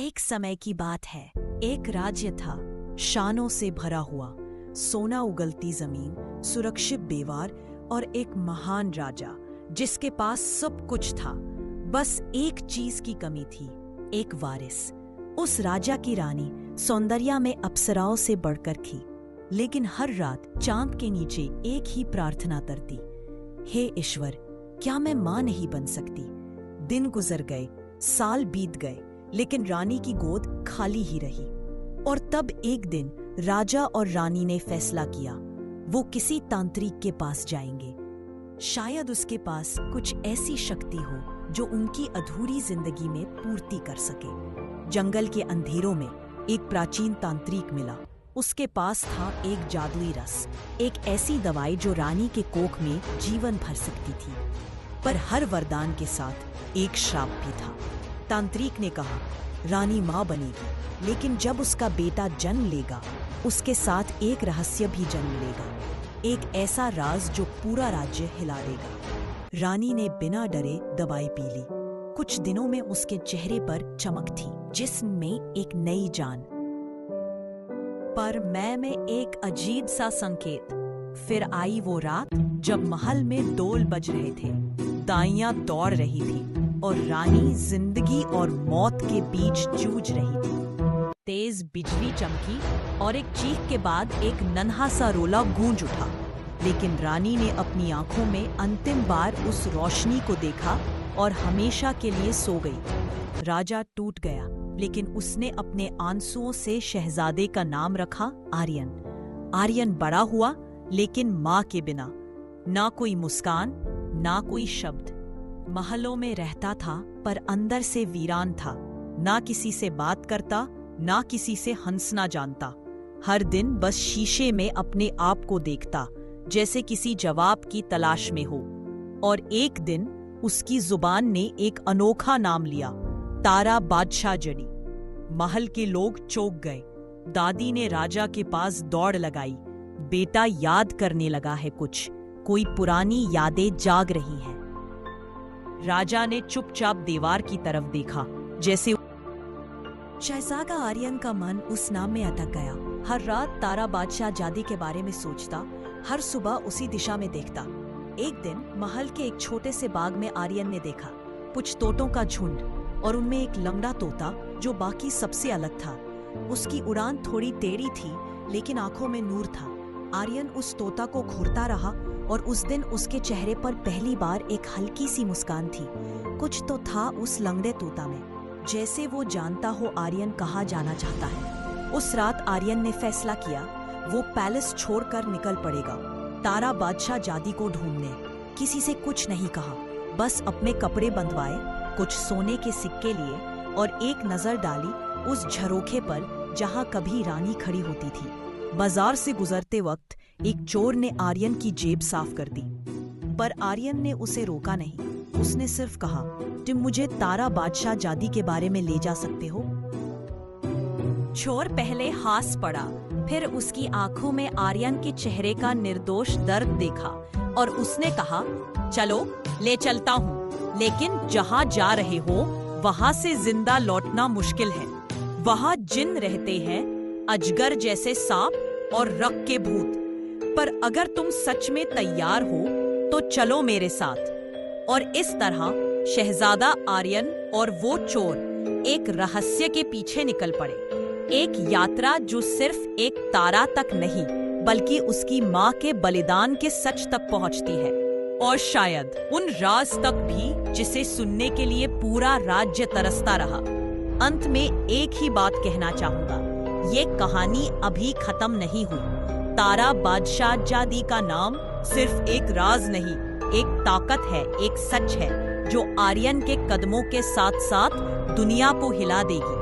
एक समय की बात है। एक राज्य था, शानों से भरा हुआ, सोना उगलती जमीन, सुरक्षित बेवार और एक महान राजा जिसके पास सब कुछ था। बस एक चीज की कमी थी, एक वारिस। उस राजा की रानी सौंदर्य में अप्सराओं से बढ़कर थी, लेकिन हर रात चांद के नीचे एक ही प्रार्थना करती, हे ईश्वर, क्या मैं मां नहीं बन सकती? दिन गुजर गए, साल बीत गए, लेकिन रानी की गोद खाली ही रही। और तब एक दिन राजा और रानी ने फैसला किया, वो किसी तांत्रिक के पास जाएंगे। शायद उसके पास कुछ ऐसी शक्ति हो जो उनकी अधूरी जिंदगी में पूर्ति कर सके। जंगल के अंधेरों में एक प्राचीन तांत्रिक मिला। उसके पास था एक जादुई रस, एक ऐसी दवाई जो रानी के कोख में जीवन भर सकती थी। पर हर वरदान के साथ एक श्राप भी था। तांत्रिक ने कहा, रानी मां बनेगी, लेकिन जब उसका बेटा जन्म लेगा, उसके साथ एक रहस्य भी जन्म लेगा, एक ऐसा राज जो पूरा राज्य हिला देगा। रानी ने बिना डरे दवाई पी ली। कुछ दिनों में उसके चेहरे पर चमक थी, जिस्म में एक नई जान। पर मैं में एक अजीब सा संकेत। फिर आई वो रात जब महल में डोल बज रहे थे, दाइयां दौड़ रही थी और रानी जिंदगी और मौत के बीच जूझ रही थी। तेज बिजली चमकी और एक चीख के बाद एक नन्हा सा रोला गूंज उठा, लेकिन रानी ने अपनी आंखों में अंतिम बार उस रोशनी को देखा और हमेशा के लिए सो गई। राजा टूट गया, लेकिन उसने अपने आंसुओं से शहजादे का नाम रखा आर्यन। आर्यन बड़ा हुआ, लेकिन मां के बिना, ना कोई मुस्कान, ना कोई शब्द। महलों में रहता था, पर अंदर से वीरान था। ना किसी से बात करता, ना किसी से हंसना जानता। हर दिन बस शीशे में अपने आप को देखता, जैसे किसी जवाब की तलाश में हो। और एक दिन उसकी जुबान ने एक अनोखा नाम लिया, तारा बादशाह जड़ी। महल के लोग चौंक गए। दादी ने राजा के पास दौड़ लगाई, बेटा याद करने लगा है कुछ, कोई पुरानी यादें जाग रही हैं। राजा ने चुपचाप दीवार की तरफ देखा, जैसे शहजादा आर्यन का मन उस नाम में अटक गया। हर रात तारा बादशाह जादी के बारे में सोचता, हर सुबह उसी दिशा में देखता। एक दिन महल के एक छोटे से बाग में आर्यन ने देखा कुछ तोतों का झुंड, और उनमें एक लंगड़ा तोता जो बाकी सबसे अलग था। उसकी उड़ान थोड़ी टेढ़ी थी, लेकिन आंखों में नूर था। आर्यन उस तोता को घूरता रहा और उस दिन उसके चेहरे पर पहली बार एक हल्की सी मुस्कान थी। कुछ तो था उस लंगड़े तोता में, जैसे वो जानता हो आर्यन कहाँ जाना चाहता है। उस रात आर्यन ने फैसला किया, वो पैलेस छोड़कर निकल पड़ेगा, तारा बादशाह जादी को ढूंढने। किसी से कुछ नहीं कहा, बस अपने कपड़े बंधवाए, कुछ सोने के सिक्के लिए और एक नजर डाली उस झरोखे पर जहां कभी रानी खड़ी होती थी। बाजार से गुजरते वक्त एक चोर ने आर्यन की जेब साफ कर दी, पर आर्यन ने उसे रोका नहीं। उसने सिर्फ कहा, तुम मुझे तारा बादशाह जादी के बारे में ले जा सकते हो? चोर पहले हंस पड़ा, फिर उसकी आंखों में आर्यन के चेहरे का निर्दोष दर्द देखा और उसने कहा, चलो ले चलता हूँ, लेकिन जहाँ जा रहे हो वहाँ से जिंदा लौटना मुश्किल है। वहाँ जिन रहते हैं, अजगर जैसे सांप और रग के भूत। पर अगर तुम सच में तैयार हो तो चलो मेरे साथ। और इस तरह शहजादा आर्यन और वो चोर एक रहस्य के पीछे निकल पड़े। एक यात्रा जो सिर्फ एक तारा तक नहीं, बल्कि उसकी माँ के बलिदान के सच तक पहुँचती है, और शायद उन राज तक भी जिसे सुनने के लिए पूरा राज्य तरसता रहा। अंत में एक ही बात कहना चाहूंगा, ये कहानी अभी खत्म नहीं हुई। तारा बादशाह जादी का नाम सिर्फ एक राज नहीं, एक ताकत है, एक सच है जो आर्यन के कदमों के साथ साथ दुनिया को हिला देगी।